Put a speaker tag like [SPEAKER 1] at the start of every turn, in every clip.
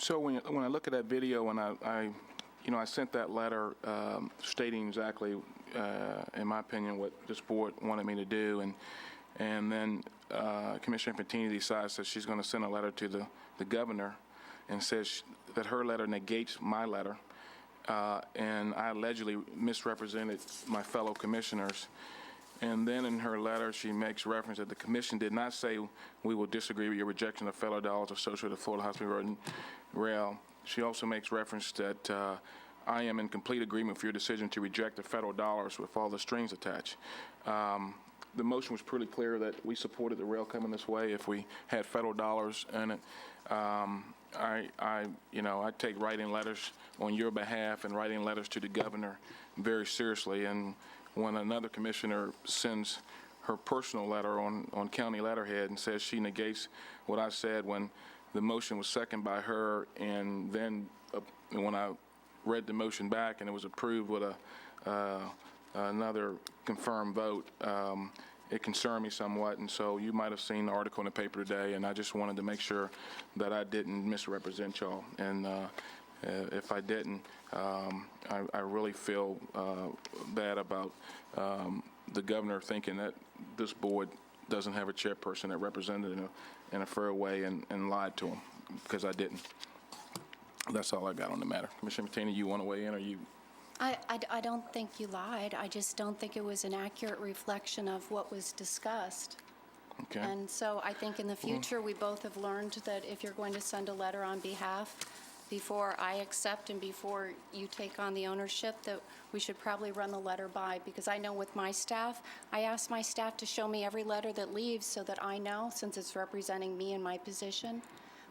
[SPEAKER 1] So when I look at that video and I sent that letter stating exactly, in my opinion, what this board wanted me to do, and then Commissioner Infantini decides that she's going to send a letter to the governor and says that her letter negates my letter, and I allegedly misrepresented my fellow commissioners. And then in her letter, she makes reference that the commission did not say we will disagree with your rejection of federal dollars associated with the Florida Hospital Road and Rail. She also makes reference that I am in complete agreement with your decision to reject the federal dollars with all the strings attached. The motion was pretty clear that we supported the rail coming this way if we had federal dollars in it. I take writing letters on your behalf and writing letters to the governor very seriously. And when another commissioner sends her personal letter on county letterhead and says she negates what I said when the motion was seconded by her, and then when I read the motion back and it was approved with another confirmed vote, it concerned me somewhat. And so you might have seen the article in the paper today, and I just wanted to make sure that I didn't misrepresent y'all. And if I didn't, I really feel bad about the governor thinking that this board doesn't have a chairperson that represented in a fair way and lied to him, because I didn't. That's all I got on the matter. Commissioner Infantini, you want to weigh in, or you?
[SPEAKER 2] I don't think you lied. I just don't think it was an accurate reflection of what was discussed.
[SPEAKER 1] Okay.
[SPEAKER 2] And so I think in the future, we both have learned that if you're going to send a letter on behalf, before I accept and before you take on the ownership, that we should probably run the letter by, because I know with my staff, I ask my staff to show me every letter that leaves so that I know, since it's representing me in my position,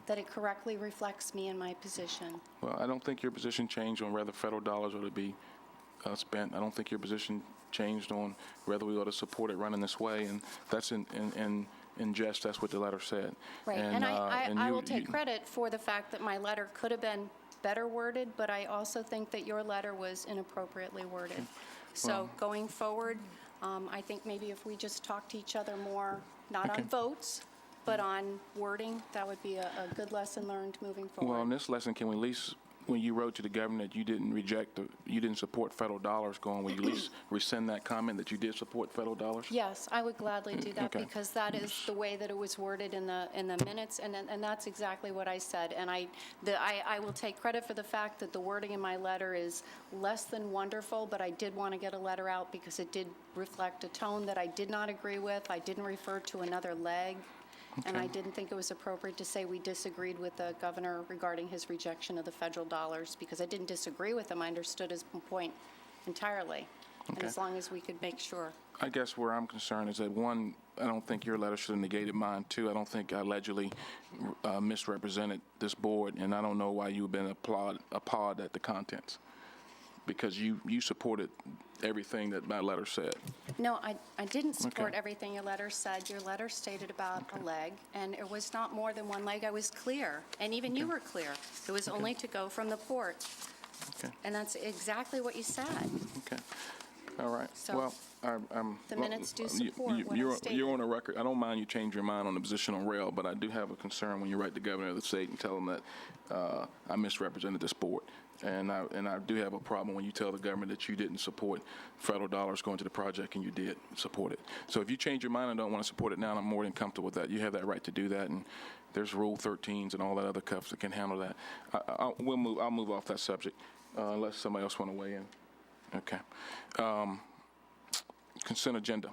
[SPEAKER 2] that it correctly reflects me in my position.
[SPEAKER 1] Well, I don't think your position changed on whether federal dollars ought to be spent. I don't think your position changed on whether we ought to support it running this way, and that's in jest, that's what the letter said.
[SPEAKER 2] Right, and I will take credit for the fact that my letter could have been better worded, but I also think that your letter was inappropriately worded.
[SPEAKER 1] Okay.
[SPEAKER 2] So going forward, I think maybe if we just talk to each other more, not
[SPEAKER 1] Okay.
[SPEAKER 2] on votes, but on wording, that would be a good lesson learned moving forward.
[SPEAKER 1] Well, in this lesson, can we at least, when you wrote to the governor that you didn't support federal dollars going, will you at least rescind that comment that you did support federal dollars?
[SPEAKER 2] Yes, I would gladly do that,
[SPEAKER 1] Okay.
[SPEAKER 2] because that is the way that it was worded in the minutes, and that's exactly what I said. And I will take credit for the fact that the wording in my letter is less than wonderful, but I did want to get a letter out because it did reflect a tone that I did not agree with. I didn't refer to another leg. And I didn't think it was appropriate to say we disagreed with the governor regarding his rejection of the federal dollars, because I didn't disagree with him. I understood his point entirely. And
[SPEAKER 1] Okay.
[SPEAKER 2] as long as we could make sure.
[SPEAKER 1] I guess where I'm concerned is that, one, I don't think your letter should have negated mine. Two, I don't think I allegedly misrepresented this board, and I don't know why you've been appalled at the contents, because you supported everything that my letter said.
[SPEAKER 2] No, I didn't support
[SPEAKER 1] Okay.
[SPEAKER 2] everything your letter said. Your letter stated about a leg, and it was not more than one leg. I was clear, and even you were clear. It was only to go from the port,
[SPEAKER 1] Okay.
[SPEAKER 2] and that's exactly what you said.
[SPEAKER 1] Okay. All right.
[SPEAKER 2] So,
[SPEAKER 1] Well, I'm.
[SPEAKER 2] the
[SPEAKER 1] well,
[SPEAKER 2] minutes do support what I
[SPEAKER 1] you're
[SPEAKER 2] stated.
[SPEAKER 1] on the record. I don't mind you change your mind on the position on rail, but I do have a concern when you write the governor of the state and tell him that I misrepresented this board. And I do have a problem when you tell the government that you didn't support federal dollars going to the project, and you did support it. So if you change your mind and don't want to support it now, I'm more than comfortable with that. You have that right to do that, and there's Rule 13s and all that other stuff that can handle that. I'll move off that subject unless somebody else want to weigh in. Okay. Consent agenda.